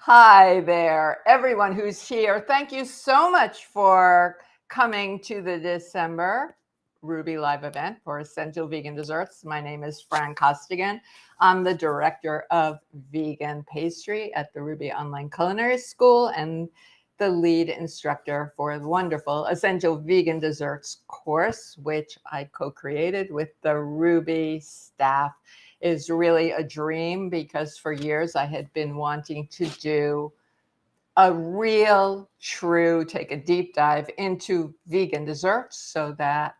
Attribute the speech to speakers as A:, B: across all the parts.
A: Hi there, everyone who's here. Thank you so much for coming to the December Rouxbe live event for Essential Vegan Desserts. My name is Fran Costigan. I'm the director of vegan pastry at the Rouxbe Online Culinary School and the lead instructor for the wonderful Essential Vegan Desserts course, which I co-created with the Rouxbe staff. Is really a dream because for years I had been wanting to do a real, true, take a deep dive into vegan desserts so that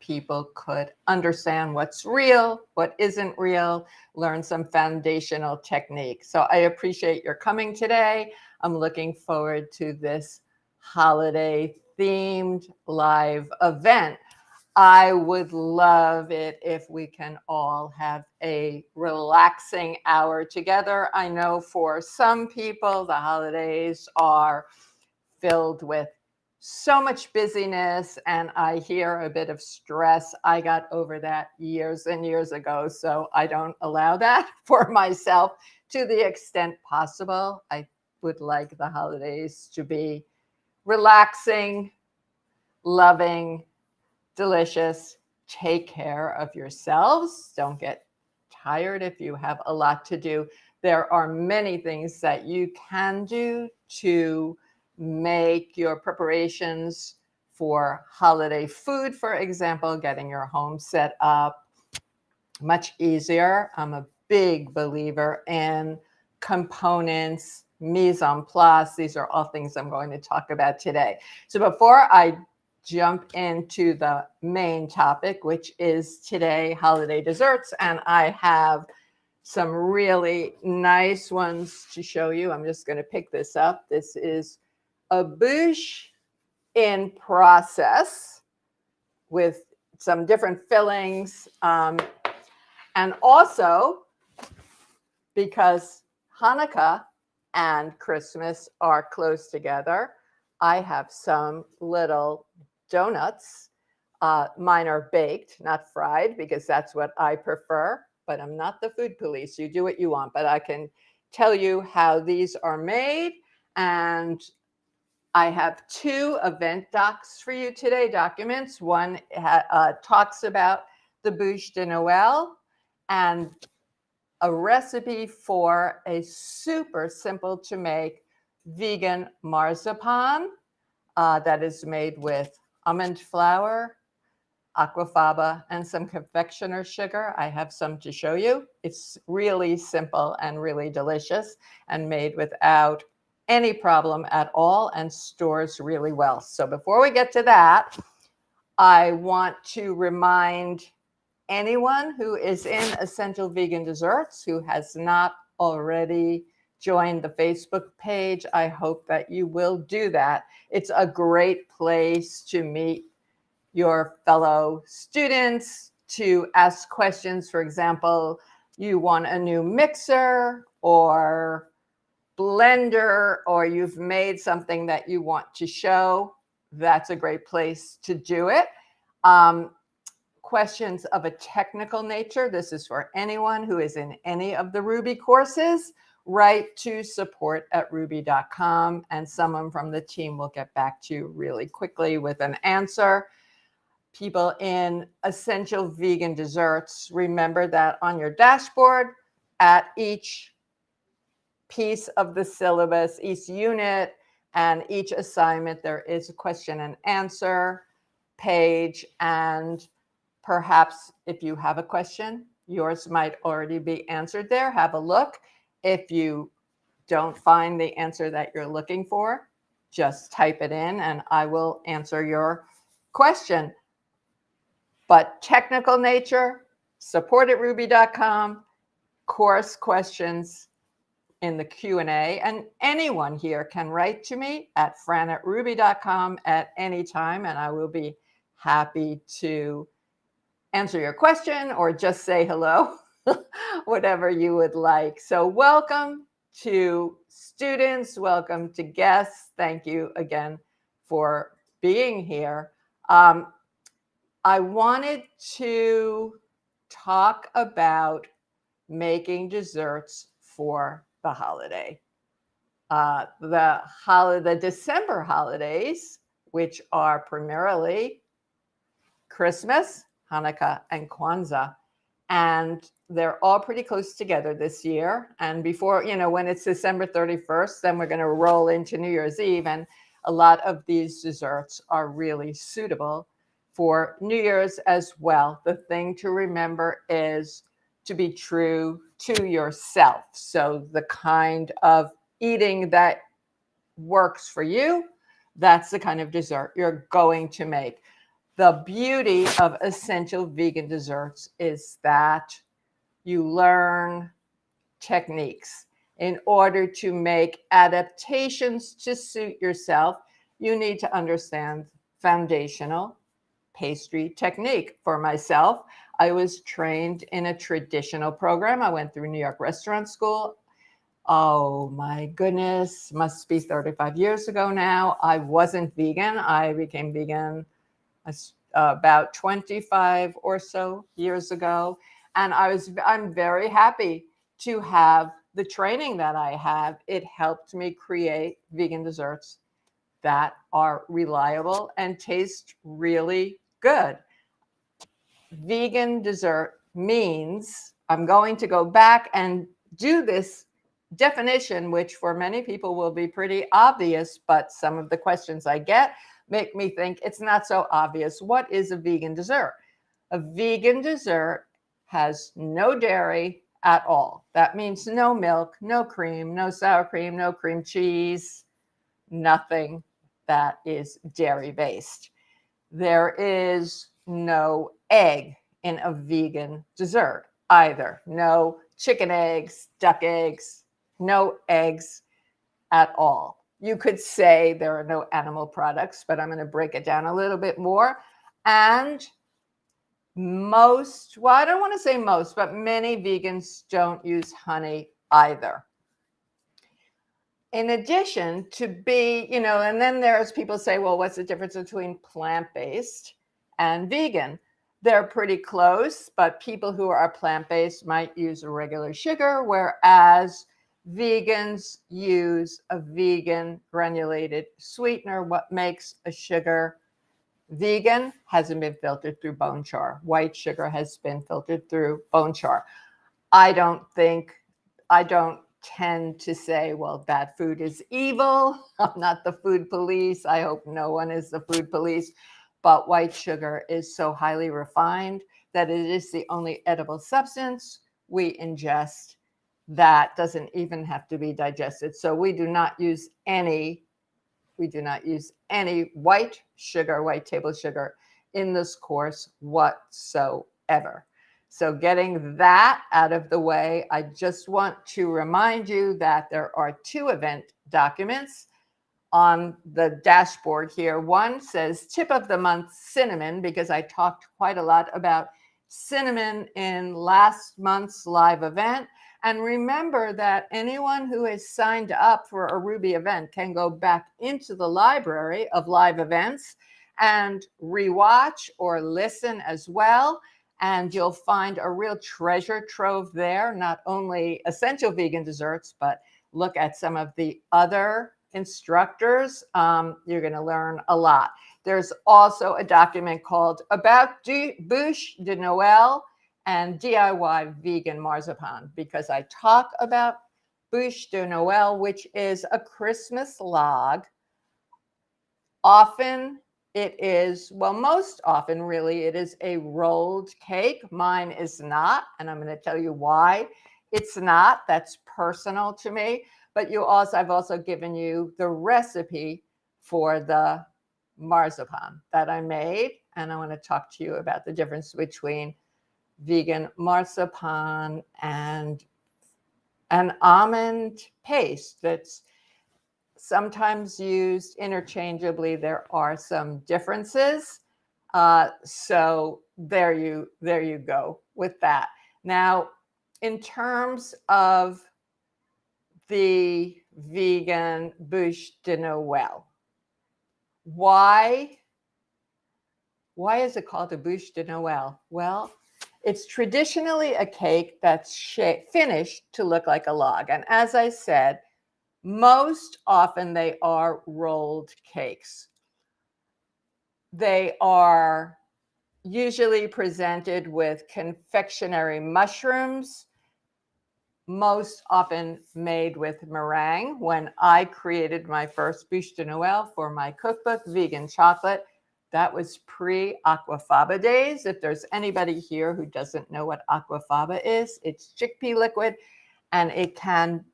A: people could understand what's real, what isn't real, learn some foundational techniques. So I appreciate your coming today. I'm looking forward to this holiday themed live event. I would love it if we can all have a relaxing hour together. I know for some people, the holidays are filled with so much busyness, and I hear a bit of stress. I got over that years and years ago, so I don't allow that for myself to the extent possible. I would like the holidays to be relaxing, loving, delicious. Take care of yourselves. Don't get tired if you have a lot to do. There are many things that you can do to make your preparations for holiday food, for example, getting your home set up much easier. I'm a big believer in components, mise en place. These are all things I'm going to talk about today. So before I jump into the main topic, which is today holiday desserts, and I have some really nice ones to show you. I'm just going to pick this up. This is a bûche in process with some different fillings, and also because Hanukkah and Christmas are close together, I have some little donuts. Mine are baked, not fried, because that's what I prefer, but I'm not the food police. You do what you want, but I can tell you how these are made. And I have two event docs for you today, documents. One talks about the bûche de Noël and a recipe for a super simple to make vegan marzipan that is made with almond flour, aquafaba, and some confectioner sugar. I have some to show you. It's really simple and really delicious and made without any problem at all and stores really well. So before we get to that, I want to remind anyone who is in Essential Vegan Desserts who has not already joined the Facebook page, I hope that you will do that. It's a great place to meet your fellow students, to ask questions. For example, you want a new mixer or blender, or you've made something that you want to show. That's a great place to do it. Questions of a technical nature. This is for anyone who is in any of the Rouxbe courses. Write to support@rouxbe.com and someone from the team will get back to you really quickly with an answer. People in Essential Vegan Desserts, remember that on your dashboard at each piece of the syllabus, each unit, and each assignment, there is a question and answer page. And perhaps if you have a question, yours might already be answered there. Have a look. If you don't find the answer that you're looking for, just type it in and I will answer your question. But technical nature, support@rouxbe.com, course questions in the Q&A, and anyone here can write to me at fran@rouxbe.com at any time, and I will be happy to answer your question or just say hello, whatever you would like. So welcome to students. Welcome to guests. Thank you again for being here. I wanted to talk about making desserts for the holiday. The December holidays, which are primarily Christmas, Hanukkah, and Kwanzaa. And they're all pretty close together this year. And before, when it's December 31st, then we're going to roll into New Year's Eve. And a lot of these desserts are really suitable for New Year's as well. The thing to remember is to be true to yourself. So the kind of eating that works for you, that's the kind of dessert you're going to make. The beauty of essential vegan desserts is that you learn techniques. In order to make adaptations to suit yourself, you need to understand foundational pastry technique. For myself, I was trained in a traditional program. I went through New York Restaurant School. Oh my goodness, must be 35 years ago now. I wasn't vegan. I became vegan about 25 or so years ago. And I'm very happy to have the training that I have. It helped me create vegan desserts that are reliable and taste really good. Vegan dessert means, I'm going to go back and do this definition, which for many people will be pretty obvious, but some of the questions I get make me think it's not so obvious. What is a vegan dessert? A vegan dessert has no dairy at all. That means no milk, no cream, no sour cream, no cream cheese, nothing that is dairy based. There is no egg in a vegan dessert either. No chicken eggs, duck eggs, no eggs at all. You could say there are no animal products, but I'm going to break it down a little bit more. And I don't want to say most, but many vegans don't use honey either. In addition to and then there's people say, well, what's the difference between plant-based and vegan? They're pretty close, but people who are plant-based might use a regular sugar, whereas vegans use a vegan granulated sweetener. What makes a sugar vegan hasn't been filtered through bone char. White sugar has been filtered through bone char. I don't tend to say, well, bad food is evil. I'm not the food police. I hope no one is the food police. But white sugar is so highly refined that it is the only edible substance we ingest that doesn't even have to be digested. So we do not use any white table sugar in this course whatsoever. So getting that out of the way, I just want to remind you that there are 2 event documents on the dashboard here. One says tip of the month, cinnamon, because I talked quite a lot about cinnamon in last month's live event. And remember that anyone who has signed up for a Rouxbe event can go back into the library of live events and rewatch or listen as well. And you'll find a real treasure trove there, not only essential vegan desserts, but look at some of the other instructors. You're going to learn a lot. There's also a document called About Bûche de Noël and DIY Vegan Marzipan, because I talk about Bûche de Noël, which is a Christmas log. Most often really, it is a rolled cake. Mine is not, and I'm going to tell you why it's not. That's personal to me. But I've also given you the recipe for the marzipan that I made, and I want to talk to you about the difference between vegan marzipan and an almond paste that's sometimes used interchangeably. There are some differences. So there you go with that. Now, in terms of the vegan bûche de Noël. Why is it called a bûche de Noël? Well, it's traditionally a cake that's finished to look like a log. And as I said, most often they are rolled cakes. They are usually presented with confectionery mushrooms, most often made with meringue. When I created my first bûche de Noël for my cookbook, Vegan Chocolate, that was pre-aquafaba days. If there's anybody here who doesn't know what aquafaba is, it's chickpea liquid, and it can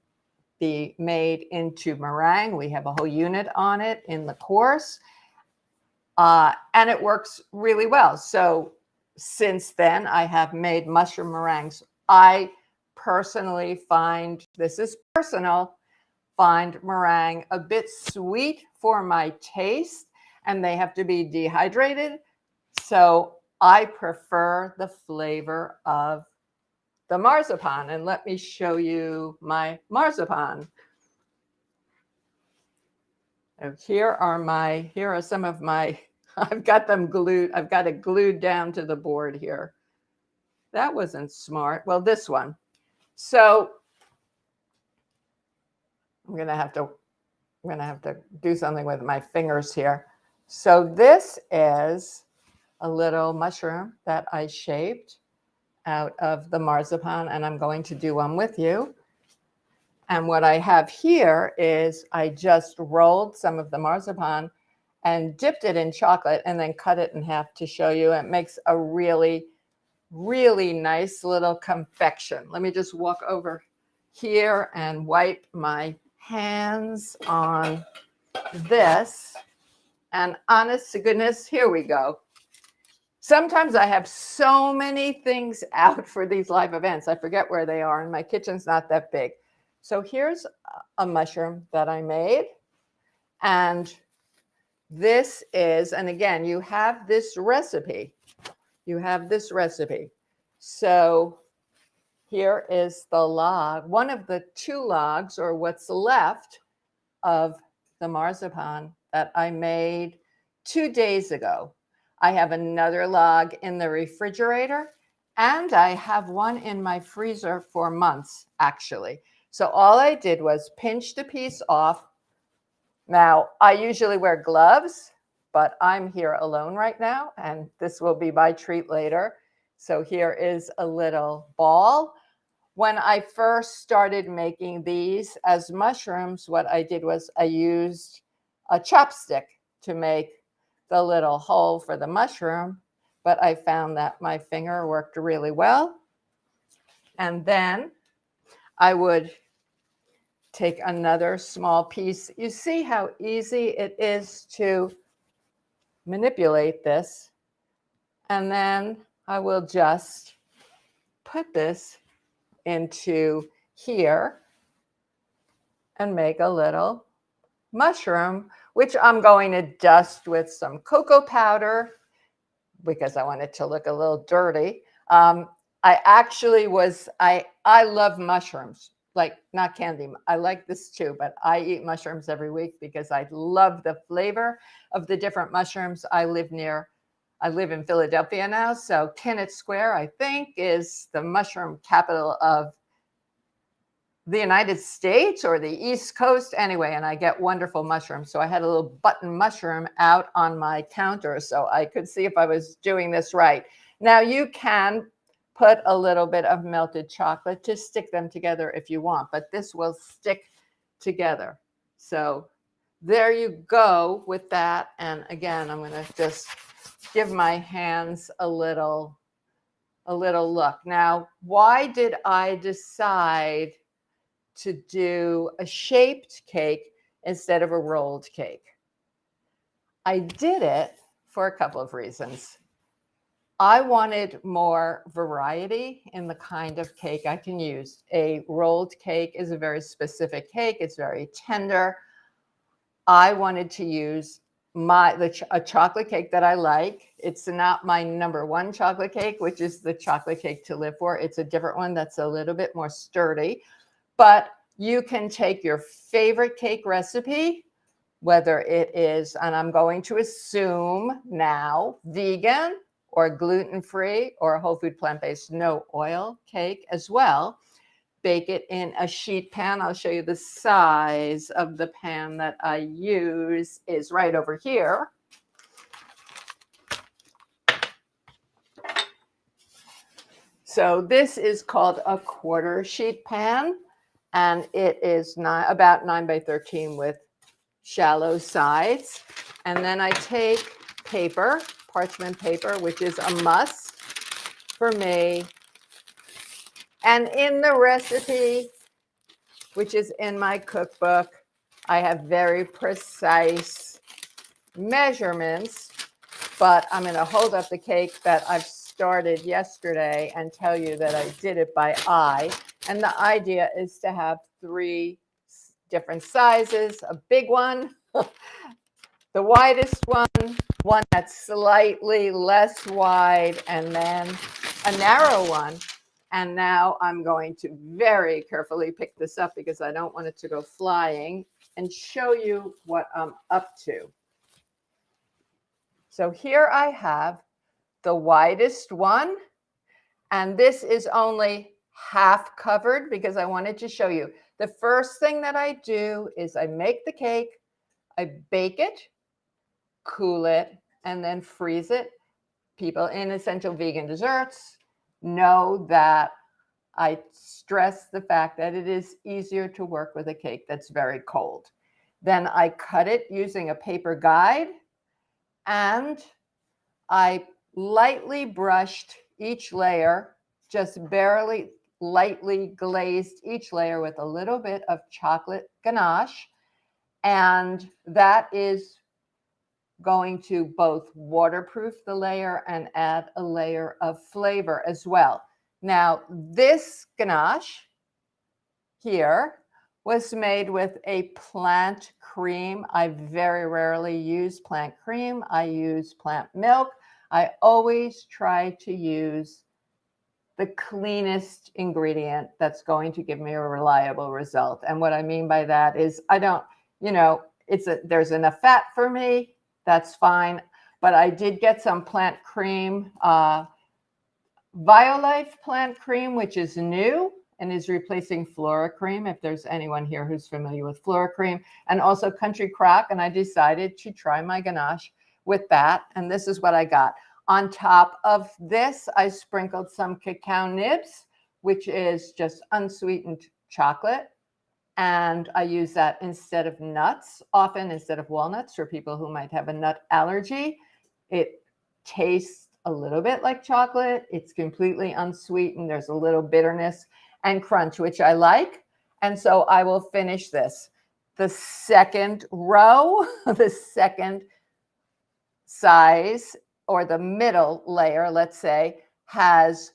A: be made into meringue. We have a whole unit on it in the course, and it works really well. So since then, I have made mushroom meringues. I personally find, this is personal, find meringue a bit sweet for my taste, and they have to be dehydrated. So I prefer the flavor of the marzipan. And let me show you my marzipan. Here are some of my, I've got them glued. I've got it glued down to the board here. That wasn't smart. Well, this one. So I'm going to have to do something with my fingers here. So this is a little mushroom that I shaped out of the marzipan, and I'm going to do one with you. And what I have here is I just rolled some of the marzipan and dipped it in chocolate and then cut it in half to show you. It makes a really, really nice little confection. Let me just walk over here and wipe my hands on this. And honest to goodness, here we go. Sometimes I have so many things out for these live events. I forget where they are, and my kitchen's not that big. So here's a mushroom that I made. And this is, and again, you have this recipe. You have this recipe. So here is the log, one of the 2 logs, or what's left of the marzipan that I made 2 days ago. I have another log in the refrigerator, and I have one in my freezer for months, actually. So all I did was pinch the piece off. Now, I usually wear gloves, but I'm here alone right now, and this will be my treat later. So here is a little ball. When I first started making these as mushrooms, what I did was I used a chopstick to make the little hole for the mushroom, but I found that my finger worked really well. And then I would take another small piece. You see how easy it is to manipulate this. And then I will just put this into here and make a little mushroom, which I'm going to dust with some cocoa powder because I want it to look a little dirty. I love mushrooms, like not candy. I like this too, but I eat mushrooms every week because I love the flavor of the different mushrooms. I live in Philadelphia now, so Kennett Square, I think, is the mushroom capital of the United States or the East Coast anyway, and I get wonderful mushrooms. So I had a little button mushroom out on my counter so I could see if I was doing this right. Now you can put a little bit of melted chocolate to stick them together if you want, but this will stick together. So there you go with that. And again, I'm going to just give my hands a little look. Now, why did I decide to do a shaped cake instead of a rolled cake? I did it for a couple of reasons. I wanted more variety in the kind of cake I can use. A rolled cake is a very specific cake. It's very tender. I wanted to use a chocolate cake that I like. It's not my #1 chocolate cake, which is the chocolate cake to live for. It's a different one that's a little bit more sturdy. But You can take your favorite cake recipe, whether it is, and I'm going to assume now, vegan or gluten-free or whole food plant-based, no oil cake as well. Bake it in a sheet pan. I'll show you the size of the pan that I use is right over here. So this is called a quarter sheet pan, and it is about 9 by 13 with shallow sides. And then I take paper, parchment paper, which is a must for me. And in the recipe, which is in my cookbook, I have very precise measurements, but I'm going to hold up the cake that I've started yesterday and tell you that I did it by eye. And the idea is to have 3 different sizes, a big one, the widest one that's slightly less wide, and then a narrow one. And now I'm going to very carefully pick this up because I don't want it to go flying and show you what I'm up to. So here I have the widest one, and this is only half covered because I wanted to show you. The first thing that I do is I make the cake, I bake it, cool it, and then freeze it. People in Essential Vegan Desserts know that I stress the fact that it is easier to work with a cake that's very cold. Then I cut it using a paper guide, and I lightly brushed each layer, just barely lightly glazed each layer with a little bit of chocolate ganache. And that is going to both waterproof the layer and add a layer of flavor as well. Now, this ganache here was made with a plant cream. I very rarely use plant cream. I use plant milk. I always try to use the cleanest ingredient that's going to give me a reliable result. And what I mean by that is I don't, there's enough fat for me. That's fine. But I did get some plant cream, Violife plant cream, which is new and is replacing Flora cream, if there's anyone here who's familiar with Flora cream, and also Country Crock. And I decided to try my ganache with that. And this is what I got. On top of this, I sprinkled some cacao nibs, which is just unsweetened chocolate. And I use that instead of nuts, often instead of walnuts for people who might have a nut allergy. It tastes a little bit like chocolate. It's completely unsweetened. There's a little bitterness and crunch, which I like. And so I will finish this. The second row, the second size, or the middle layer, let's say, has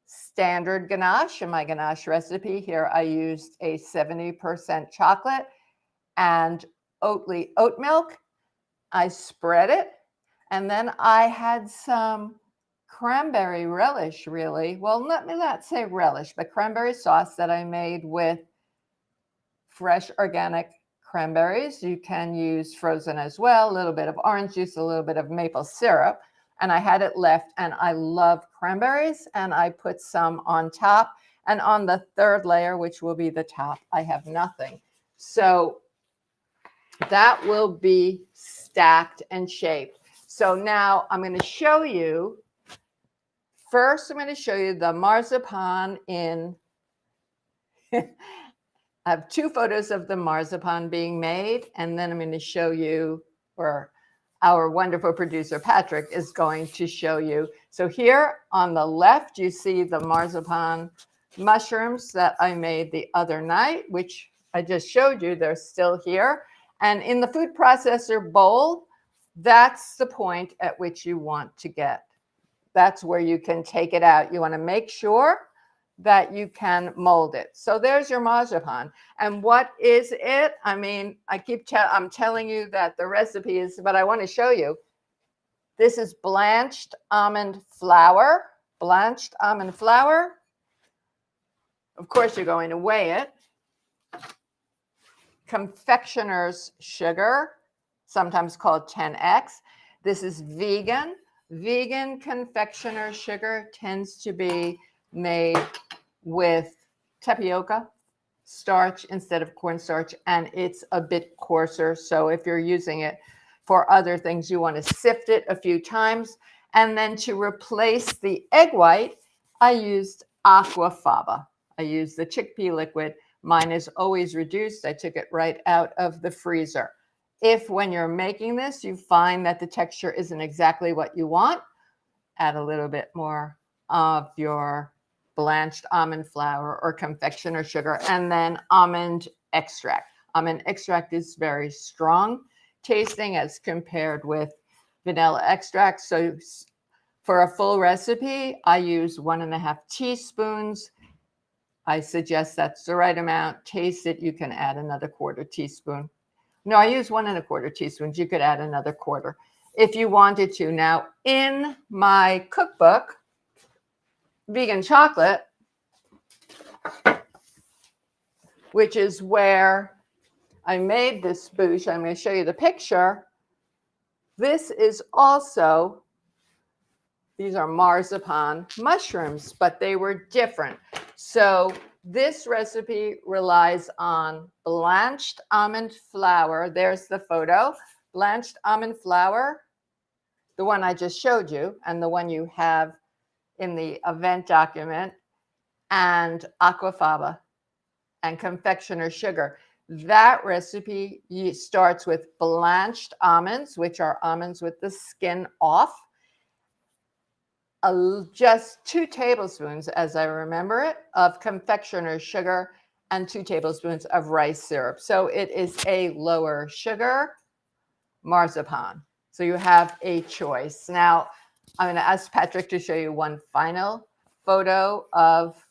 A: standard ganache. In my ganache recipe here, I used a 70% chocolate and Oatly oat milk. I spread it, and then I had some cranberry relish, really. Well, let me not say relish, but cranberry sauce that I made with fresh organic cranberries. You can use frozen as well, a little bit of orange juice, a little bit of maple syrup. And I had it left, and I love cranberries, and I put some on top. And on the third layer, which will be the top, I have nothing. So that will be stacked and shaped. So now I'm going to show you, first I'm going to show you the marzipan in, I have 2 photos of the marzipan being made, and then I'm going to show you, or our wonderful producer, Patrick, is going to show you. So here on the left, you see the marzipan mushrooms that I made the other night, which I just showed you. They're still here. And in the food processor bowl, that's the point at which you want to get. That's where you can take it out. You want to make sure that you can mold it. So there's your marzipan. And what is it? I mean, I'm telling you that the recipe is, but I want to show you. This is blanched almond flour. Blanched almond flour. Of course, you're going to weigh it. confectioner's sugar, sometimes called 10X. This is vegan. Vegan confectioner's sugar tends to be made with tapioca starch instead of cornstarch, and it's a bit coarser. So if you're using it for other things, you want to sift it a few times. And then to replace the egg white, I used aquafaba. I used the chickpea liquid. Mine is always reduced. I took it right out of the freezer. If when you're making this, you find that the texture isn't exactly what you want, add a little bit more of your blanched almond flour or confectioner sugar, and then almond extract. Almond extract is very strong tasting as compared with vanilla extract. So for a full recipe, I use 1.5 teaspoons. I suggest that's the right amount. Taste it. You can add another 1/4 teaspoon. No, I use 1 1/4 teaspoons. You could add another 1/4 if you wanted to. Now, in my cookbook, Vegan Chocolate, which is where I made this bouche, I'm going to show you the picture. This is also, these are marzipan mushrooms, but they were different. So this recipe relies on blanched almond flour. There's the photo. Blanched almond flour, the one I just showed you, and the one you have in the event document, and aquafaba and confectioner sugar. That recipe starts with blanched almonds, which are almonds with the skin off, just 2 tablespoons, as I remember it, of confectioner sugar and 2 tablespoons of rice syrup. So it is a lower sugar marzipan. So you have a choice. Now, I'm going to ask Patrick to show you one final photo of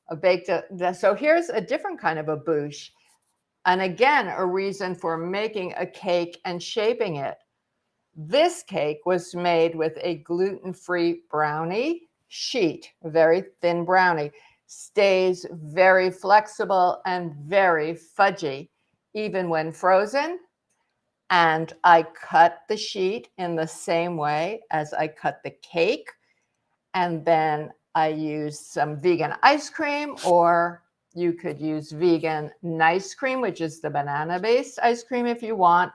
A: a baked. So here's a different kind of a bouche. And again, a reason for making a cake and shaping it. This cake was made with a gluten-free brownie sheet, very thin brownie. Stays very flexible and very fudgy, even when frozen. And I cut the sheet in the same way as I cut the cake. And then I used some vegan ice cream, or you could use vegan nice cream, which is the banana-based ice cream if you want.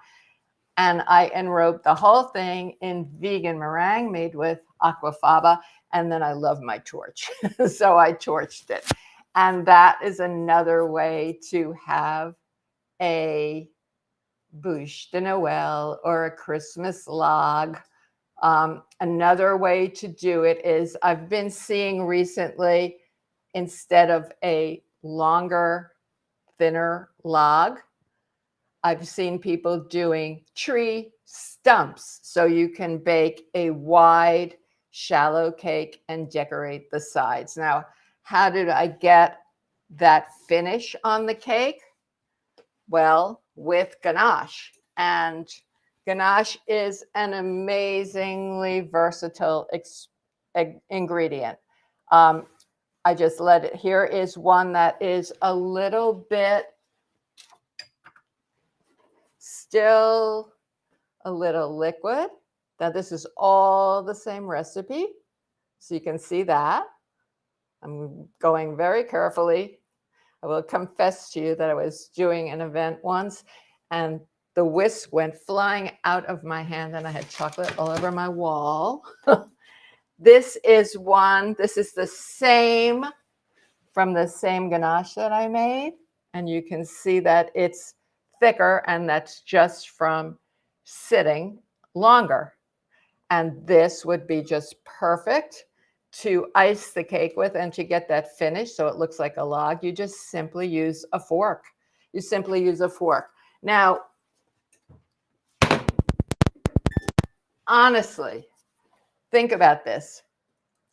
A: And I enrobed the whole thing in vegan meringue made with aquafaba. And then I love my torch. So I torched it. And that is another way to have a bûche de Noël or a Christmas log. Another way to do it is I've been seeing recently, instead of a longer, thinner log, I've seen people doing tree stumps. So you can bake a wide, shallow cake and decorate the sides. Now, how did I get that finish on the cake? Well, with ganache. And ganache is an amazingly versatile ingredient. I just let it, here is one that is a little bit, still a little liquid. Now this is all the same recipe. So you can see that. I'm going very carefully. I will confess to you that I was doing an event once and the whisk went flying out of my hand and I had chocolate all over my wall. This is one, this is the same, from the same ganache that I made. And you can see that it's thicker, and that's just from sitting longer. And this would be just perfect to ice the cake with and to get that finish so it looks like a log. You just simply use a fork. You simply use a fork. Now, honestly, think about this.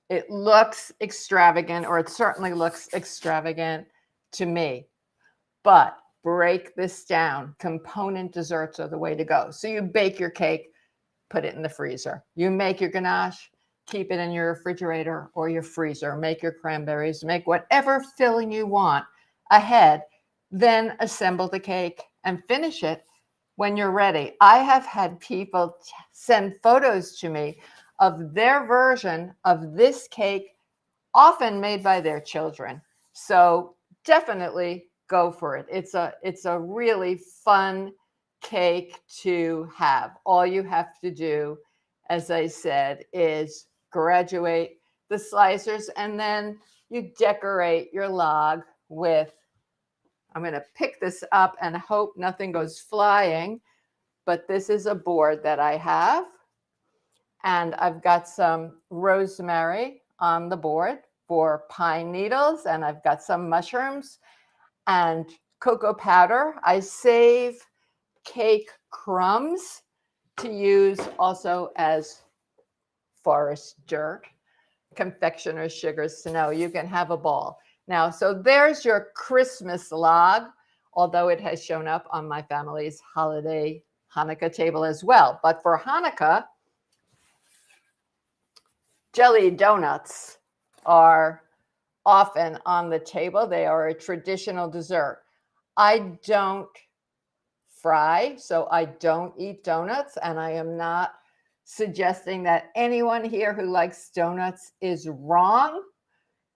A: It looks extravagant, or it certainly looks extravagant to me, but break this down. Component desserts are the way to go. So you bake your cake, put it in the freezer. You make your ganache, keep it in your refrigerator or your freezer. Make your cranberries, make whatever filling you want ahead. then assemble the cake and finish it when you're ready. I have had people send photos to me of their version of this cake, often made by their children. So definitely go for it. It's a really fun cake to have. All you have to do, as I said, is graduate the slicers, and then you decorate your log with, I'm going to pick this up and hope nothing goes flying, but this is a board that I have, and I've got some rosemary on the board for pine needles, and I've got some mushrooms and cocoa powder. I save cake crumbs to use also as forest dirt, confectioner's sugars to know you can have a ball. Now, so there's your Christmas log, although it has shown up on my family's holiday Hanukkah table as well. But for Hanukkah, jelly donuts are often on the table. They are a traditional dessert. I don't fry, so I don't eat donuts, and I am not suggesting that anyone here who likes donuts is wrong.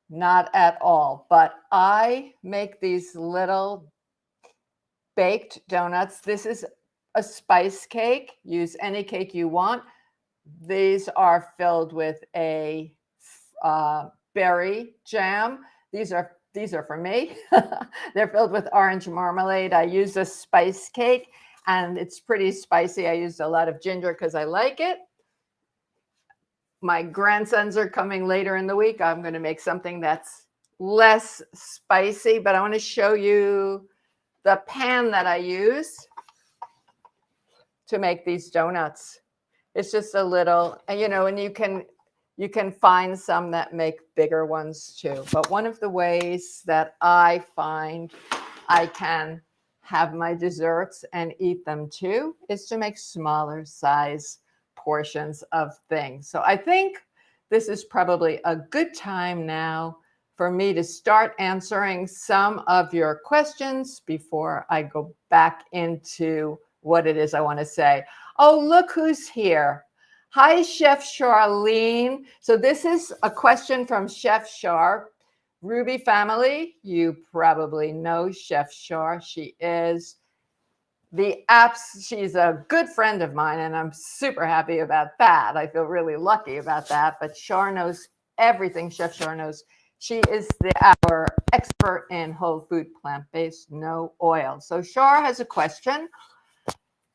A: Not at all. But I make these little baked donuts. This is a spice cake. Use any cake you want. These are filled with a berry jam. These are for me. They're filled with orange marmalade. I use a spice cake, and it's pretty spicy. I used a lot of ginger because I like it. My grandsons are coming later in the week. I'm going to make something that's less spicy, but I want to show you the pan that I use to make these donuts. It's just a little, and you can find some that make bigger ones too. But one of the ways that I find I can have my desserts and eat them too is to make smaller size portions of things. So I think this is probably a good time now for me to start answering some of your questions before I go back into what it is I want to say. Oh, look who's here. Hi, Chef Charlene. So this is a question from Chef Char. Rouxbe family, you probably know Chef Char. She is she's a good friend of mine, and I'm super happy about that. I feel really lucky about that. But Char knows everything. Chef Char knows. She is our expert in whole food, plant-based, no oil. So Char has a question.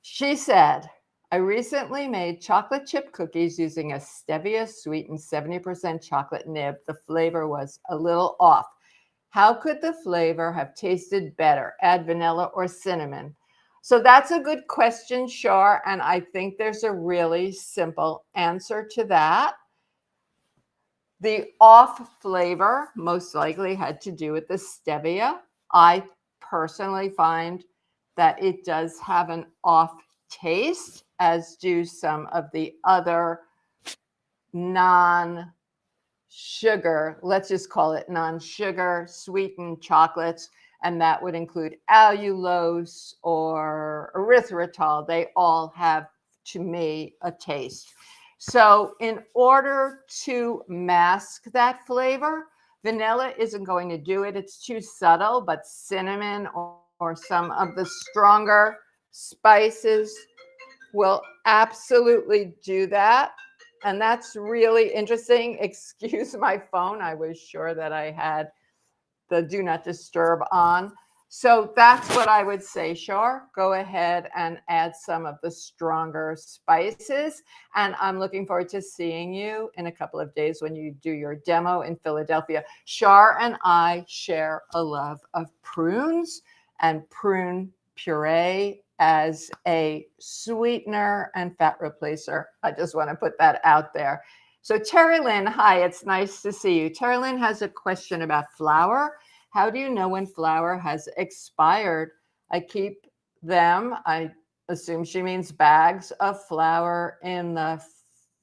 A: She said, I recently made chocolate chip cookies using a stevia sweetened 70% chocolate nib. The flavor was a little off. How could the flavor have tasted better? Add vanilla or cinnamon? So that's a good question, Char, and I think there's a really simple answer to that. The off flavor most likely had to do with the stevia. I personally find that it does have an off taste, as do some of the other non-sugar, let's just call it non-sugar sweetened chocolates. And that would include allulose or erythritol. They all have, to me, a taste. So in order to mask that flavor, vanilla isn't going to do it. It's too subtle, but cinnamon or some of the stronger spices will absolutely do that. And that's really interesting. Excuse my phone. I was sure that I had the do not disturb on. So that's what I would say, Char. Go ahead and add some of the stronger spices. And I'm looking forward to seeing you in a couple of days when you do your demo in Philadelphia. Char and I share a love of prunes and prune puree as a sweetener and fat replacer. I just want to put that out there. So Terry Lynn, hi, it's nice to see you. Terry Lynn has a question about flour. How do you know when flour has expired? I keep them, I assume she means bags of flour, in the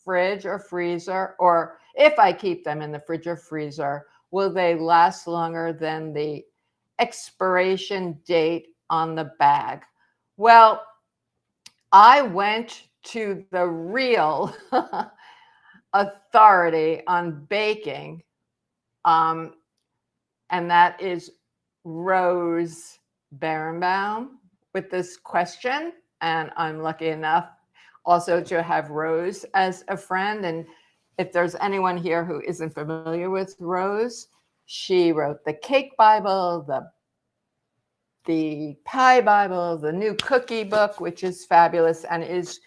A: fridge or freezer, or if I keep them in the fridge or freezer, will they last longer than the expiration date on the bag? Well, I went to the real authority on baking, and that is Rose Berenbaum with this question. And I'm lucky enough also to have Rose as a friend. And if there's anyone here who isn't familiar with Rose, she wrote the Cake Bible, the Pie Bible, the new Cookie Book, which is fabulous, and is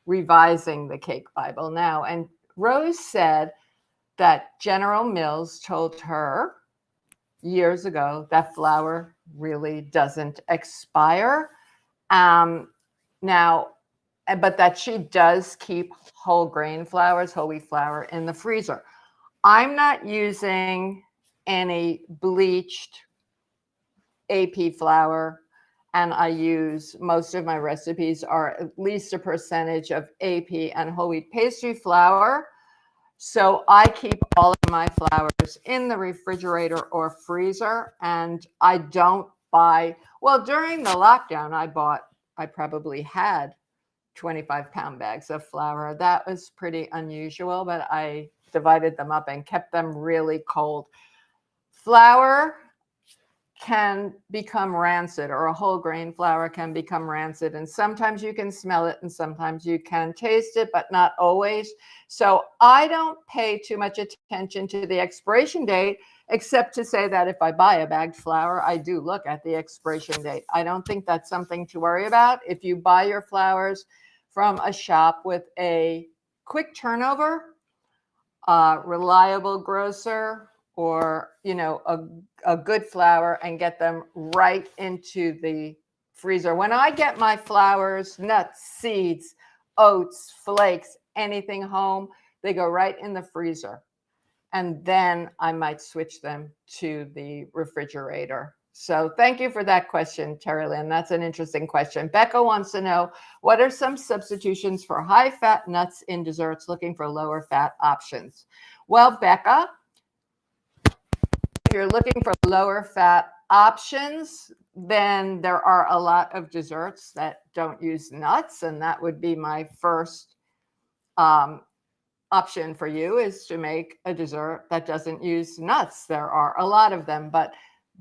A: revising the Cake Bible now. And Rose said that General Mills told her years ago that flour really doesn't expire. Now, but that she does keep whole grain flours, whole wheat flour in the freezer. I'm not using any bleached AP flour, and I use, most of my recipes are at least a percentage of AP and whole wheat pastry flour. So I keep all of my flours in the refrigerator or freezer, and I don't buy, well, during the lockdown, I probably had 25-pound bags of flour. That was pretty unusual, but I divided them up and kept them really cold. Flour can become rancid, or a whole grain flour can become rancid, and sometimes you can smell it and sometimes you can taste it, but not always. So I don't pay too much attention to the expiration date, except to say that if I buy a bagged flour, I do look at the expiration date. I don't think that's something to worry about. If you buy your flours from a shop with a quick turnover, reliable grocer, or a good flour, and get them right into the freezer. When I get my flours, nuts, seeds, oats, flakes, anything home, they go right in the freezer. And then I might switch them to the refrigerator. So thank you for that question, Terry Lynn. That's an interesting question. Becca wants to know, what are some substitutions for high-fat nuts in desserts, looking for lower-fat options? Well, Becca, if you're looking for lower-fat options, then there are a lot of desserts that don't use nuts, and that would be my first option for you, is to make a dessert that doesn't use nuts. There are a lot of them, but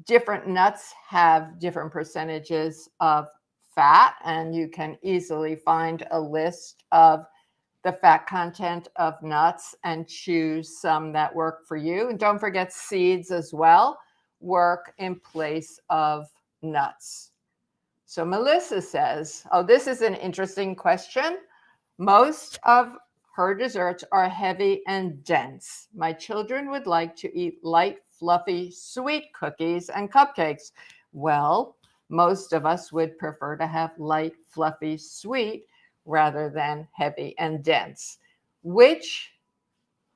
A: different nuts have different percentages of fat, and you can easily find a list of the fat content of nuts and choose some that work for you. And don't forget, seeds as well work in place of nuts. So Melissa says, oh, this is an interesting question. Most of her desserts are heavy and dense. My children would like to eat light, fluffy, sweet cookies and cupcakes. Well, most of us would prefer to have light, fluffy, sweet rather than heavy and dense. Which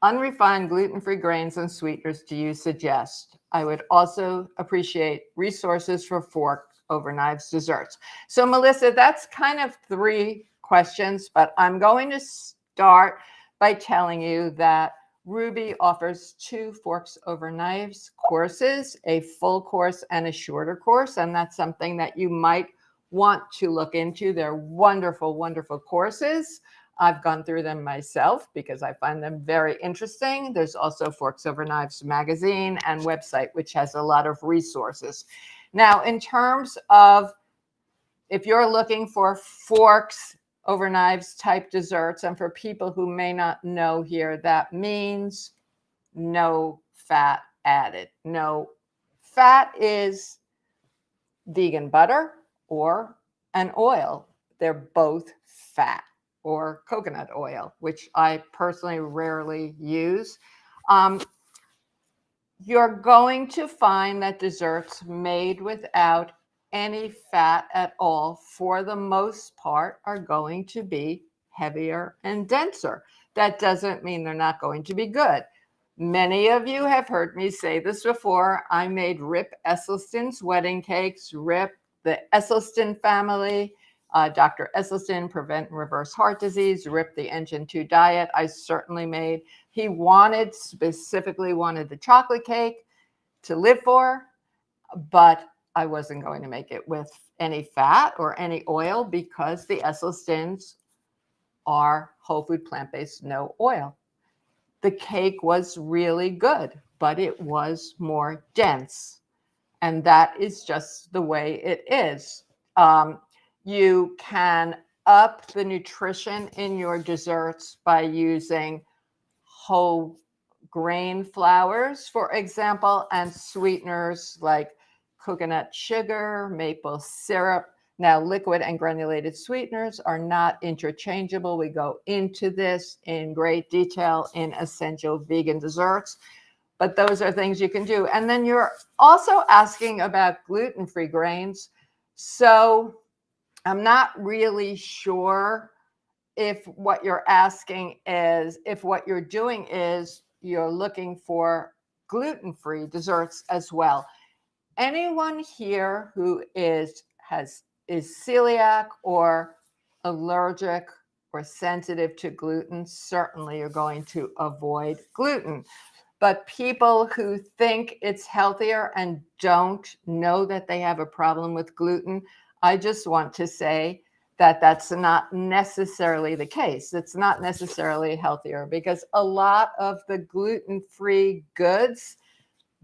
A: unrefined gluten-free grains and sweeteners do you suggest? I would also appreciate resources for fork over knives desserts. So Melissa, that's kind of 3 questions, but I'm going to start by telling you that Rouxbe offers 2 forks over knives courses, a full course and a shorter course, and that's something that you might want to look into. They're wonderful, wonderful courses. I've gone through them myself because I find them very interesting. There's also Forks Over Knives magazine and website, which has a lot of resources. Now, in terms of if you're looking for forks over knives type desserts, and for people who may not know here, that means no fat added. No fat is vegan butter or an oil. They're both fat, or coconut oil, which I personally rarely use. You're going to find that desserts made without any fat at all, for the most part, are going to be heavier and denser. That doesn't mean they're not going to be good. Many of you have heard me say this before. I made Rip Esselstyn's wedding cakes. Rip, the Esselstyn family, Dr. Esselstyn, Prevent and Reverse Heart Disease, Rip the Engine 2 Diet, I certainly made. He specifically wanted the chocolate cake to live for. but I wasn't going to make it with any fat or any oil because the Esselstyns are whole food plant-based, no oil. The cake was really good, but it was more dense. And that is just the way it is. You can up the nutrition in your desserts by using whole grain flours, for example, and sweeteners like coconut sugar, maple syrup. Now, liquid and granulated sweeteners are not interchangeable. We go into this in great detail in Essential Vegan Desserts, but those are things you can do. And then you're also asking about gluten-free grains. So I'm not really sure if what you're asking is, if what you're doing is you're looking for gluten-free desserts as well. Anyone here who is celiac or allergic or sensitive to gluten, certainly are going to avoid gluten. But people who think it's healthier and don't know that they have a problem with gluten, I just want to say that that's not necessarily the case. It's not necessarily healthier because a lot of the gluten-free goods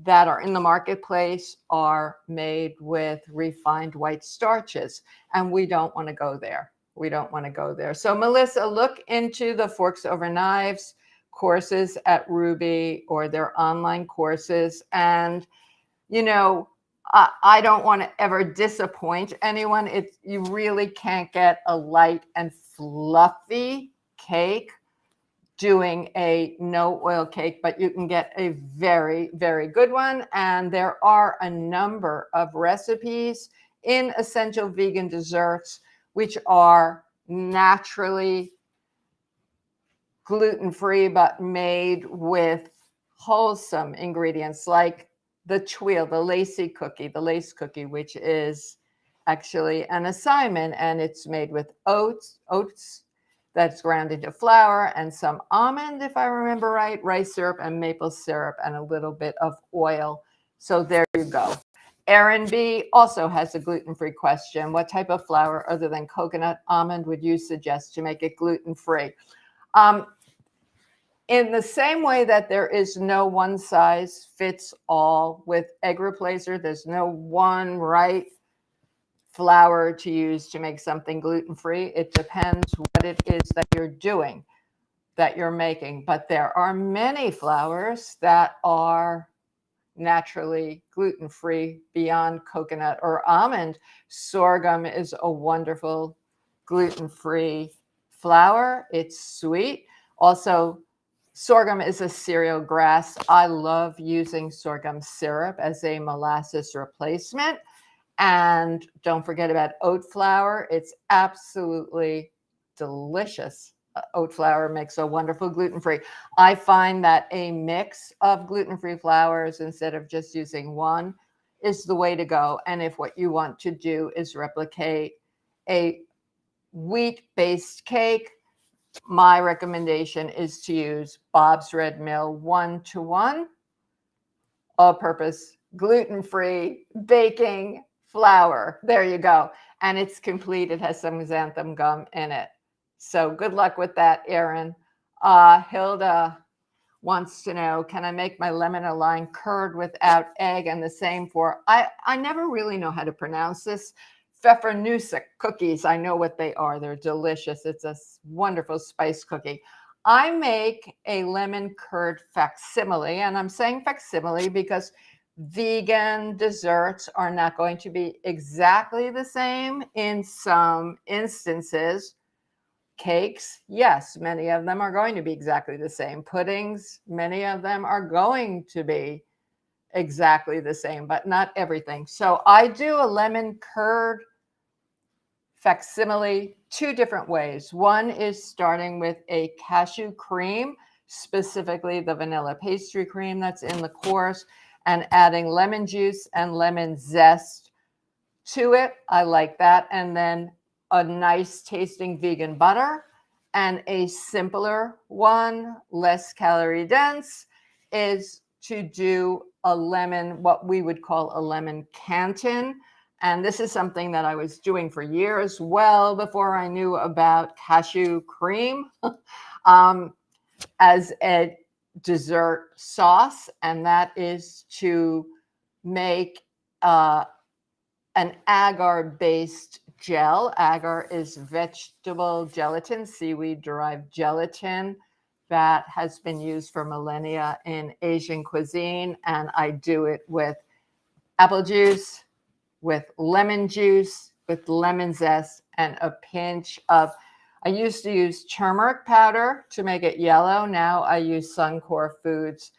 A: that are in the marketplace are made with refined white starches, and we don't want to go there. We don't want to go there. So Melissa, look into the Forks Over Knives courses at Rouxbe or their online courses. And, you know, I don't want to ever disappoint anyone. You really can't get a light and fluffy cake doing a no oil cake, but you can get a very, very good one. And there are a number of recipes in Essential Vegan Desserts which are naturally gluten-free, but made with wholesome ingredients like the tuile, the lace cookie, which is actually an assignment, and it's made with oats that's ground into flour and some almond, if I remember right, rice syrup and maple syrup and a little bit of oil. So there you go. Erin B also has a gluten-free question. What type of flour other than coconut almond would you suggest to make it gluten-free? In the same way that there is no one size fits all with egg replacer, there's no one right flour to use to make something gluten-free. It depends what it is that you're doing, that you're making. But there are many flours that are naturally gluten-free beyond coconut or almond. Sorghum is a wonderful gluten-free flour. It's sweet. Also, sorghum is a cereal grass. I love using sorghum syrup as a molasses replacement. And don't forget about oat flour. It's absolutely delicious. Oat flour makes a wonderful gluten-free. I find that a mix of gluten-free flours instead of just using one is the way to go. And if what you want to do is replicate a wheat-based cake, my recommendation is to use Bob's Red Mill 1-to-1 all-purpose gluten-free baking flour. There you go. And it's complete. It has some xanthan gum in it. So good luck with that, Erin. Hilda wants to know, can I make my lemon align curd without egg? And the same for, I never really know how to pronounce this. Pfeffernusse cookies. I know what they are. They're delicious. It's a wonderful spice cookie. I make a lemon curd facsimile, and I'm saying facsimile because vegan desserts are not going to be exactly the same in some instances. Cakes, yes, many of them are going to be exactly the same. Puddings, many of them are going to be exactly the same, but not everything. So I do a lemon curd facsimile two different ways. One is starting with a cashew cream, specifically the vanilla pastry cream that's in the course, and adding lemon juice and lemon zest to it. I like that. And then a nice tasting vegan butter. And a simpler one, less calorie dense, is to do a lemon, what we would call a lemon canton. And this is something that I was doing for years, well before I knew about cashew cream, as a dessert sauce. And that is to make an agar-based gel. Agar is vegetable gelatin, seaweed-derived gelatin that has been used for millennia in Asian cuisine. And I do it with apple juice, with lemon juice, with lemon zest, and a pinch of, I used to use turmeric powder to make it yellow. Now I use Suncor Foods.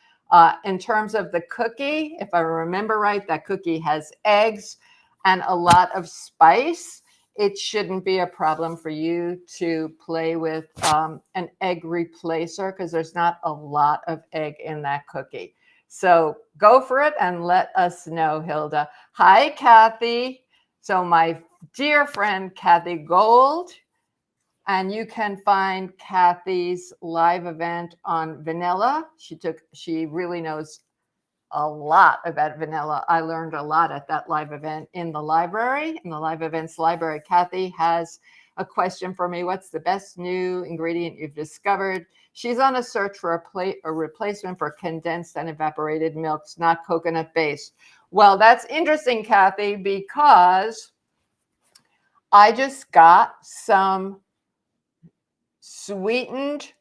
A: In terms of the cookie, if I remember right, that cookie has eggs and a lot of spice. It shouldn't be a problem for you to play with an egg replacer because there's not a lot of egg in that cookie. So go for it and let us know, Hilda. Hi, Kathy. So my dear friend, Kathy Gold, and you can find Kathy's live event on vanilla. She really knows a lot about vanilla. I learned a lot at that live event in the library, in the live events library. Kathy has a question for me. What's the best new ingredient you've discovered? She's on a search for a replacement for condensed and evaporated milks, not coconut based. Well, that's interesting, Kathy, because I just got some sweetened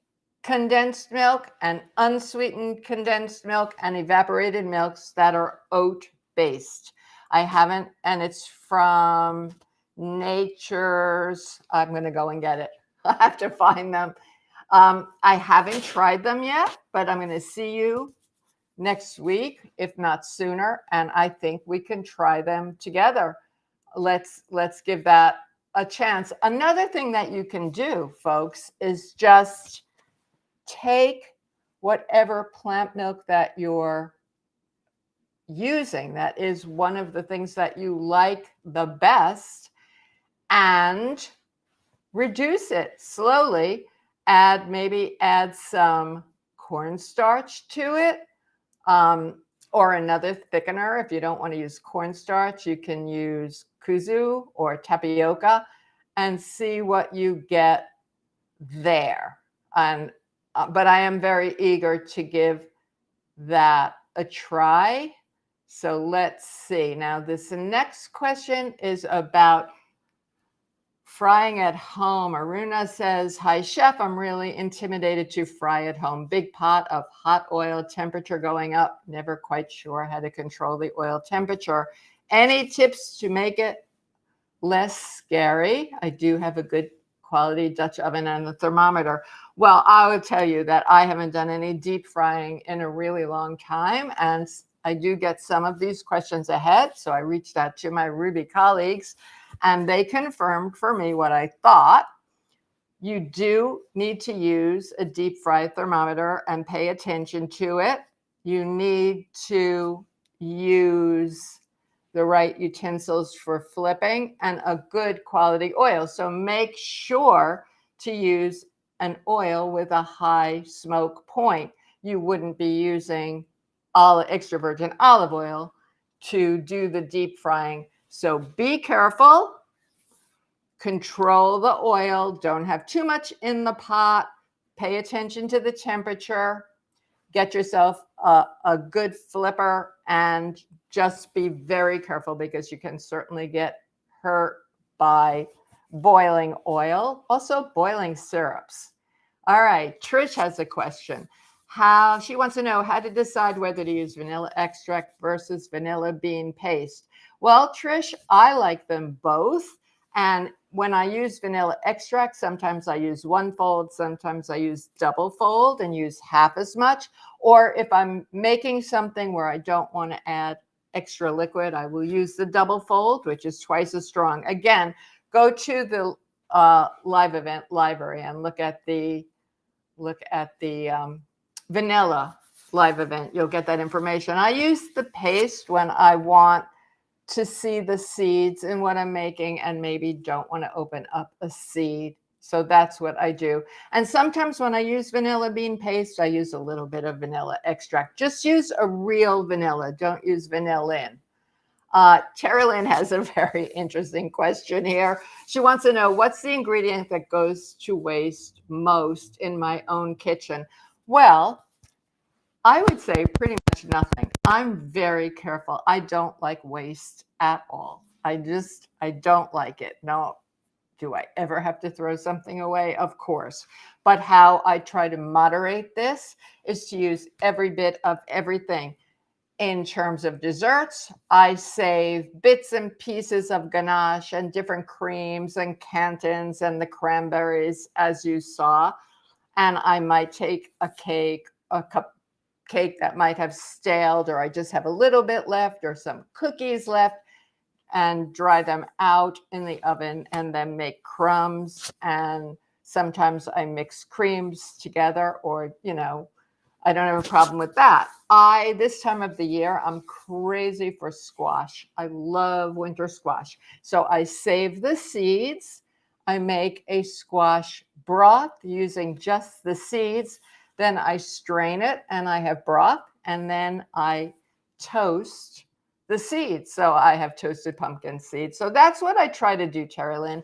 A: condensed milk and unsweetened condensed milk and evaporated milks that are oat based. I haven't, and it's from Nature's. I'm going to go and get it. I have to find them. I haven't tried them yet, but I'm going to see you next week, if not sooner. And I think we can try them together. Let's give that a chance. Another thing that you can do, folks, is just take whatever plant milk that you're using, that is one of the things that you like the best, and reduce it slowly. Maybe add some cornstarch to it, or another thickener. If you don't want to use cornstarch, you can use kuzu or tapioca and see what you get there. But I am very eager to give that a try. So let's see. Now, this next question is about frying at home. Aruna says, hi, chef. I'm really intimidated to fry at home. Big pot of hot oil, temperature going up. Never quite sure how to control the oil temperature. Any tips to make it less scary? I do have a good quality Dutch oven and a thermometer. Well, I would tell you that I haven't done any deep frying in a really long time. And I do get some of these questions ahead. So I reached out to my Rouxbe colleagues and they confirmed for me what I thought. You do need to use a deep fry thermometer and pay attention to it. You need to use the right utensils for flipping and a good quality oil. So make sure to use an oil with a high smoke point. You wouldn't be using extra virgin olive oil to do the deep frying. So be careful, control the oil, don't have too much in the pot, pay attention to the temperature, get yourself a good flipper, and just be very careful because you can certainly get hurt by boiling oil, also boiling syrups. All right, Trish has a question. She wants to know how to decide whether to use vanilla extract versus vanilla bean paste. Well, Trish, I like them both. And when I use vanilla extract, sometimes I use one fold, sometimes I use double fold and use half as much. Or if I'm making something where I don't want to add extra liquid, I will use the double fold, which is twice as strong. Again, go to the live event library and look at the vanilla live event. You'll get that information. I use the paste when I want to see the seeds in what I'm making and maybe don't want to open up a seed So that's what I do. And sometimes when I use vanilla bean paste, I use a little bit of vanilla extract. Just use a real vanilla. Don't use vanillin. Terilyn has a very interesting question here. She wants to know, what's the ingredient that goes to waste most in my own kitchen? Well, I would say pretty much nothing. I'm very careful. I don't like waste at all. I don't like it. No, do I ever have to throw something away? Of course. But how I try to moderate this is to use every bit of everything. In terms of desserts, I save bits and pieces of ganache and different creams and cantons and the cranberries, as you saw. And I might take a cup cake that might have staled, or I just have a little bit left, or some cookies left, and dry them out in the oven and then make crumbs. And sometimes I mix creams together, or, I don't have a problem with that. This time of the year, I'm crazy for squash. I love winter squash. So I save the seeds. I make a squash broth using just the seeds. Then I strain it and I have broth, and then I toast the seeds. So I have toasted pumpkin seeds. So that's what I try to do, Terilyn.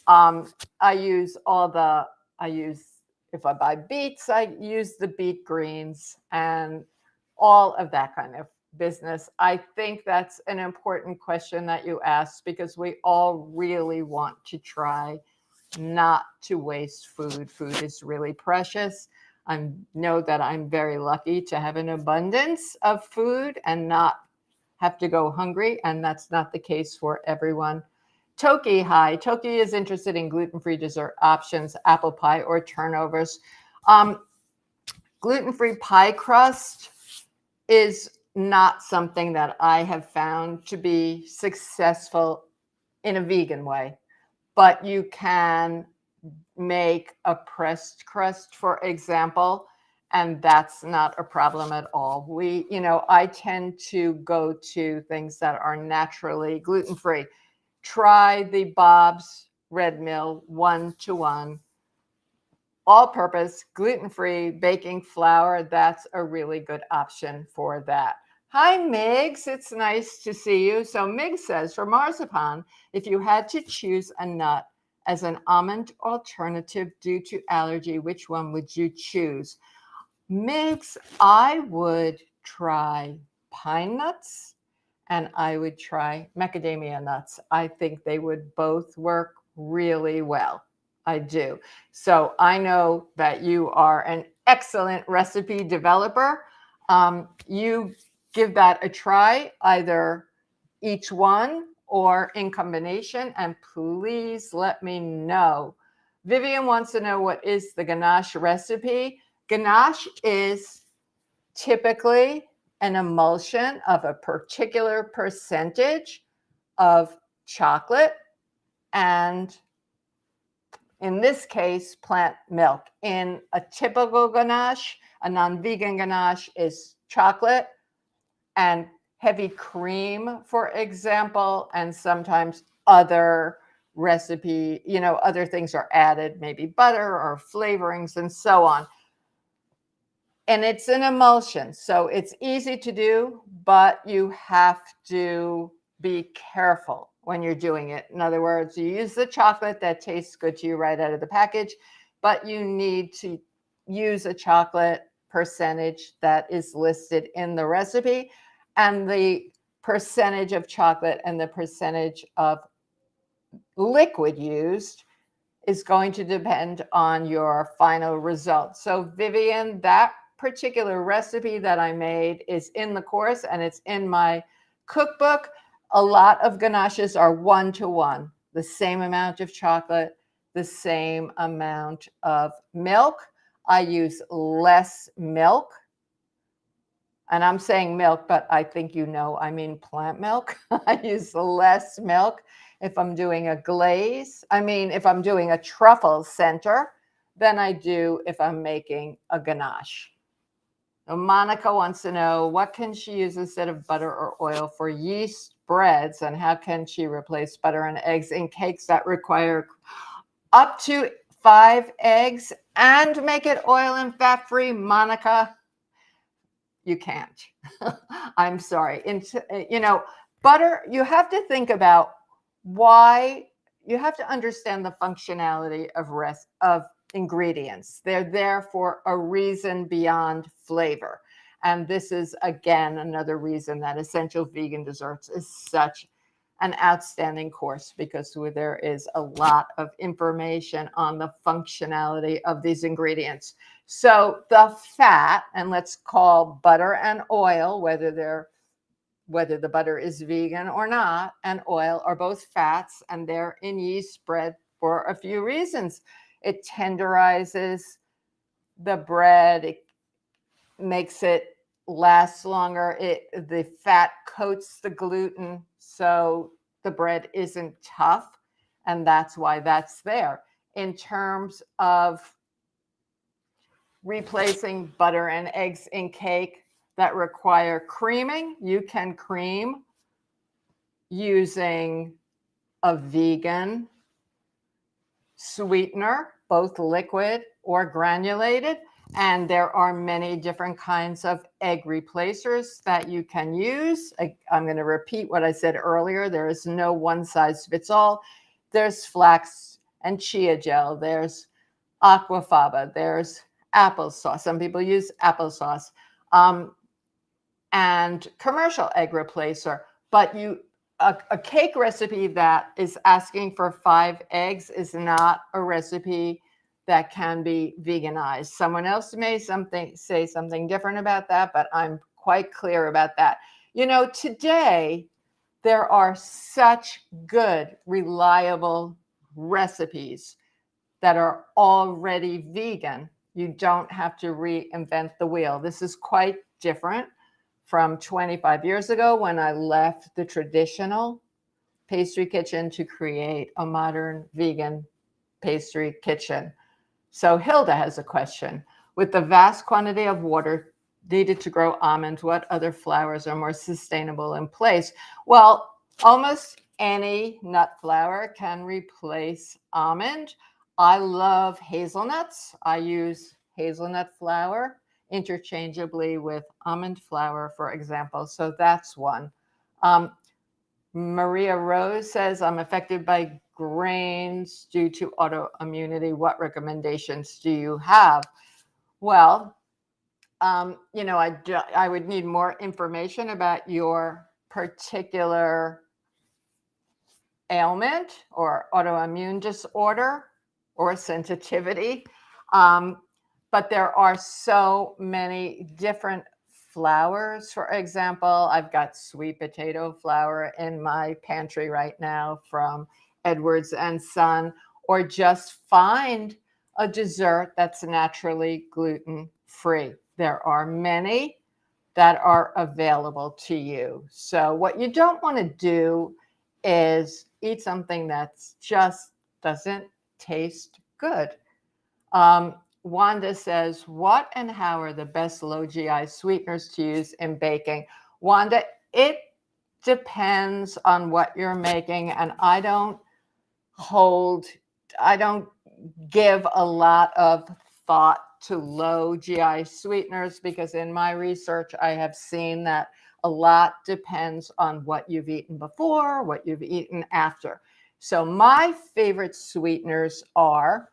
A: I use if I buy beets, I use the beet greens and all of that kind of business. I think that's an important question that you asked, because we all really want to try not to waste food. Food is really precious. I know that I'm very lucky to have an abundance of food and not have to go hungry, and that's not the case for everyone. Toki, hi. Toki is interested in gluten-free dessert options, apple pie or turnovers. Gluten-free pie crust is not something that I have found to be successful in a vegan way, but you can make a pressed crust, for example, and that's not a problem at all. I tend to go to things that are naturally gluten-free. Try the Bob's Red Mill 1-to-1 all-purpose gluten-free baking flour. That's a really good option for that. Hi, Migs. It's nice to see you. So Migs says, for marzipan, if you had to choose a nut as an almond alternative due to allergy, which one would you choose? Migs, I would try pine nuts, and I would try macadamia nuts. I think they would both work really well. I do. So I know that you are an excellent recipe developer. You give that a try, either each one or in combination, and please let me know. Vivian wants to know, what is the ganache recipe? Ganache is typically an emulsion of a particular percentage of chocolate and, in this case, plant milk. In a typical ganache, a non-vegan ganache is chocolate and heavy cream, for example, and sometimes other other things are added, maybe butter or flavorings and so on. And it's an emulsion, so it's easy to do, but you have to be careful when you're doing it. In other words, you use the chocolate that tastes good to you right out of the package, but you need to use a chocolate percentage that is listed in the recipe. And the percentage of chocolate and the percentage of liquid used is going to depend on your final result. So Vivian, that particular recipe that I made is in the course and it's in my cookbook. A lot of ganaches are 1-to-1, the same amount of chocolate, the same amount of milk. I use less milk. And I'm saying milk, but I think I mean plant milk. I use less milk if I'm doing a glaze. If I'm doing a truffle center, than I do if I'm making a ganache. Now, Monica wants to know, what can she use instead of butter or oil for yeast breads, and how can she replace butter and eggs in cakes that require up to 5 eggs and make it oil and fat free, Monica, you can't. I'm sorry. Butter, you have to think about why. You have to understand the functionality of ingredients. They're there for a reason beyond flavor. And this is, again, another reason that Essential Vegan Desserts is such an outstanding course, because there is a lot of information on the functionality of these ingredients. So the fat, and let's call butter and oil, whether the butter is vegan or not, and oil are both fats, and they're in yeast bread for a few reasons. It tenderizes the bread. It makes it last longer. The fat coats the gluten, so the bread isn't tough, and that's why that's there. In terms of replacing butter and eggs in cake that require creaming, you can cream using a vegan sweetener, both liquid or granulated. And there are many different kinds of egg replacers that you can use. I'm going to repeat what I said earlier. There is no one size fits all. There's flax and chia gel. There's aquafaba. There's applesauce. Some people use applesauce. And commercial egg replacer. But a cake recipe that is asking for 5 eggs is not a recipe that can be veganized. Someone else may say something different about that, but I'm quite clear about that. Today there are such good, reliable recipes that are already vegan. You don't have to reinvent the wheel. This is quite different from 25 years ago, when I left the traditional pastry kitchen to create a modern vegan pastry kitchen. So Hilda has a question. With the vast quantity of water needed to grow almonds, what other flours are more sustainable in place? Well, almost any nut flour can replace almond. I love hazelnuts. I use hazelnut flour interchangeably with almond flour, for example. So that's one. Maria Rose says, I'm affected by grains due to autoimmunity. What recommendations do you have? Well, I would need more information about your particular ailment or autoimmune disorder or sensitivity. But there are so many different flours. For example, I've got sweet potato flour in my pantry right now from Edwards and Son, or just find a dessert that's naturally gluten-free. There are many that are available to you. So what you don't want to do is eat something that's just doesn't taste good. Wanda says, what and how are the best low GI sweeteners to use in baking? Wanda, it depends on what you're making, and I don't give a lot of thought to low GI sweeteners, because in my research, I have seen that a lot depends on what you've eaten before, what you've eaten after. So my favorite sweeteners are,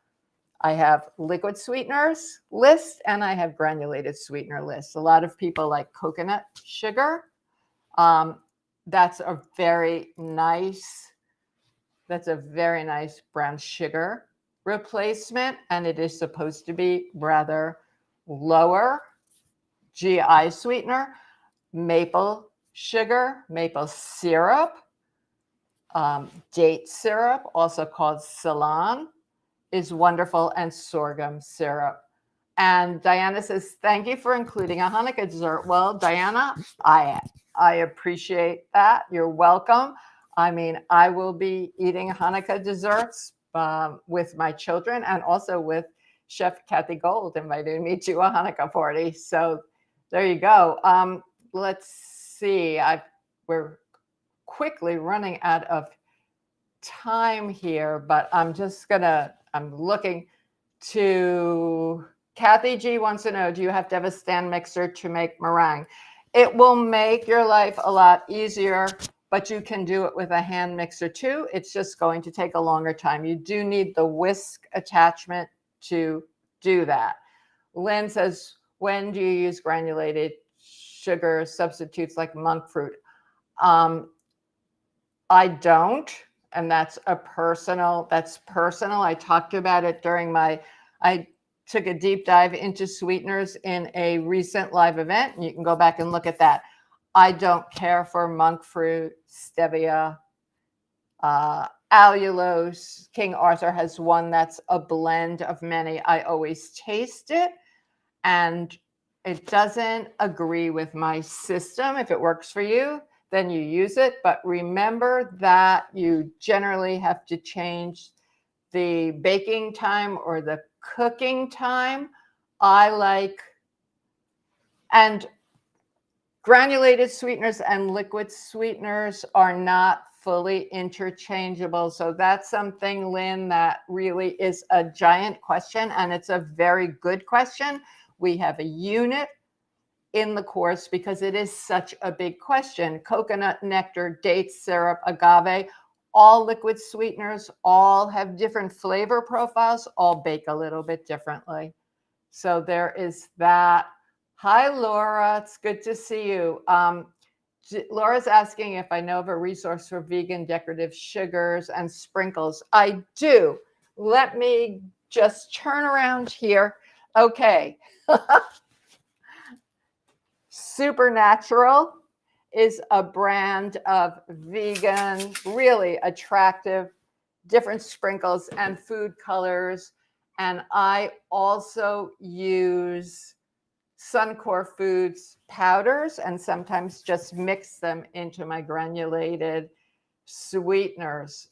A: I have liquid sweeteners list and I have granulated sweetener list. A lot of people like coconut sugar. That's a very nice brown sugar replacement, and it is supposed to be rather lower GI sweetener. Maple sugar, maple syrup, date syrup, also called Ceylon, is wonderful, and sorghum syrup. And Diana says, thank you for including a Hanukkah dessert. Well, Diana, I appreciate that. You're welcome. I mean, I will be eating Hanukkah desserts with my children, and also with Chef Kathy Gold invited me to a Hanukkah party. So there you go. Let's see. We're quickly running out of time here, but I'm looking to Kathy G wants to know, do you have to have a stand mixer to make meringue? It will make your life a lot easier, but you can do it with a hand mixer too. It's just going to take a longer time. You do need the whisk attachment to do that. Lynn says, when do you use granulated sugar substitutes like monk fruit? I don't, and that's personal. I talked about it during I took a deep dive into sweeteners in a recent live event, and you can go back and look at that. I don't care for monk fruit, stevia, allulose. King Arthur has one that's a blend of many. I always taste it, and it doesn't agree with my system. If it works for you, then you use it. But remember that you generally have to change the baking time or the cooking time. And granulated sweeteners and liquid sweeteners are not fully interchangeable. So that's something, Lynn, that really is a giant question, and it's a very good question. We have a unit in the course because it is such a big question. Coconut nectar, dates, syrup, agave, all liquid sweeteners, all have different flavor profiles, all bake a little bit differently. So there is that. Hi, Laura. It's good to see you. Laura's asking if I know of a resource for vegan decorative sugars and sprinkles. I do. Let me just turn around here. Okay. Supernatural is a brand of vegan, really attractive, different sprinkles and food colors. And I also use Suncor Foods powders and sometimes just mix them into my granulated sweeteners.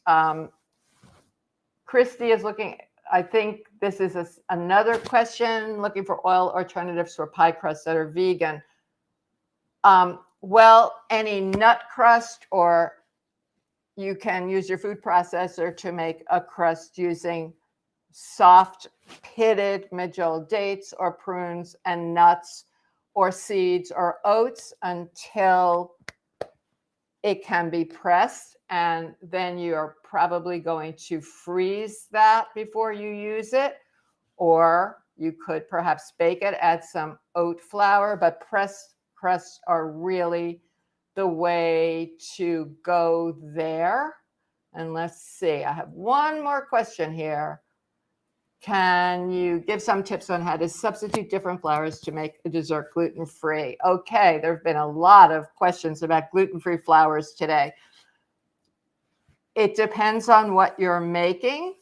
A: Christy is looking, I think this is another question, looking for oil alternatives for pie crusts that are vegan. Well, any nut crust, or you can use your food processor to make a crust using soft pitted medjool dates or prunes and nuts or seeds or oats until it can be pressed. And then you're probably going to freeze that before you use it. Or you could perhaps bake it, add some oat flour, but pressed crusts are really the way to go there. And let's see, I have one more question here. Can you give some tips on how to substitute different flours to make a dessert gluten-free? Okay, there have been a lot of questions about gluten-free flours today. It depends on what you're making.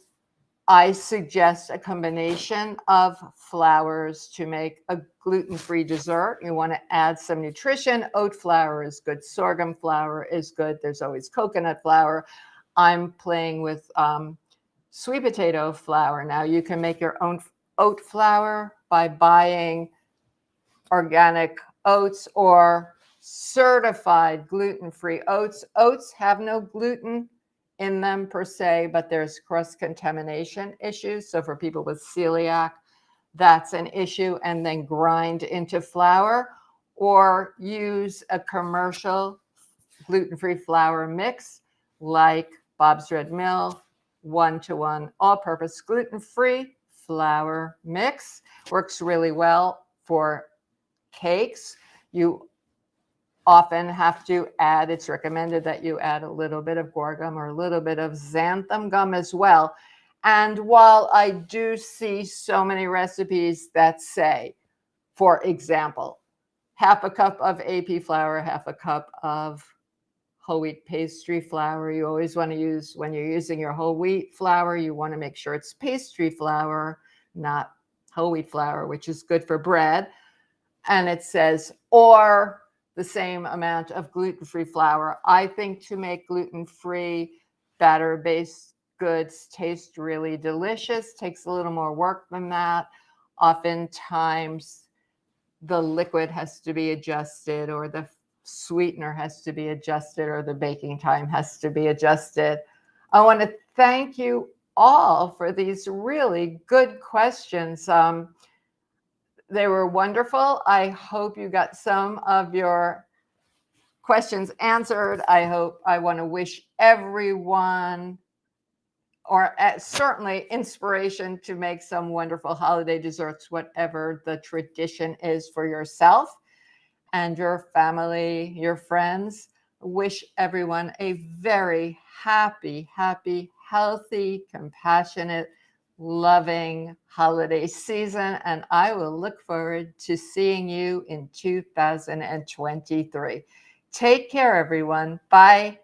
A: I suggest a combination of flours to make a gluten-free dessert. You want to add some nutrition. Oat flour is good. Sorghum flour is good. There's always coconut flour. I'm playing with sweet potato flour. Now you can make your own oat flour by buying organic oats or certified gluten-free oats. Oats have no gluten in them per se, but there's cross contamination issues. So for people with celiac, that's an issue. And then grind into flour or use a commercial gluten-free flour mix like Bob's Red Mill 1-to-1 all-purpose gluten-free flour mix. Works really well for cakes. You often have to add, it's recommended that you add a little bit of guar gum or a little bit of xanthan gum as well. And while I do see so many recipes that say, for example, half a cup of AP flour, half a cup of whole wheat pastry flour, you always want to use, when you're using your whole wheat flour, you want to make sure it's pastry flour, not whole wheat flour, which is good for bread. And it says, or the same amount of gluten-free flour. I think to make gluten-free batter-based goods taste really delicious. Takes a little more work than that. Oftentimes, the liquid has to be adjusted, or the sweetener has to be adjusted, or the baking time has to be adjusted. I want to thank you all for these really good questions. They were wonderful. I hope you got some of your questions answered. I want to wish everyone, or certainly inspiration to make some wonderful holiday desserts, whatever the tradition is for yourself and your family, your friends. Wish everyone a very happy, healthy, compassionate, loving holiday season. And I will look forward to seeing you in 2023. Take care, everyone. Bye.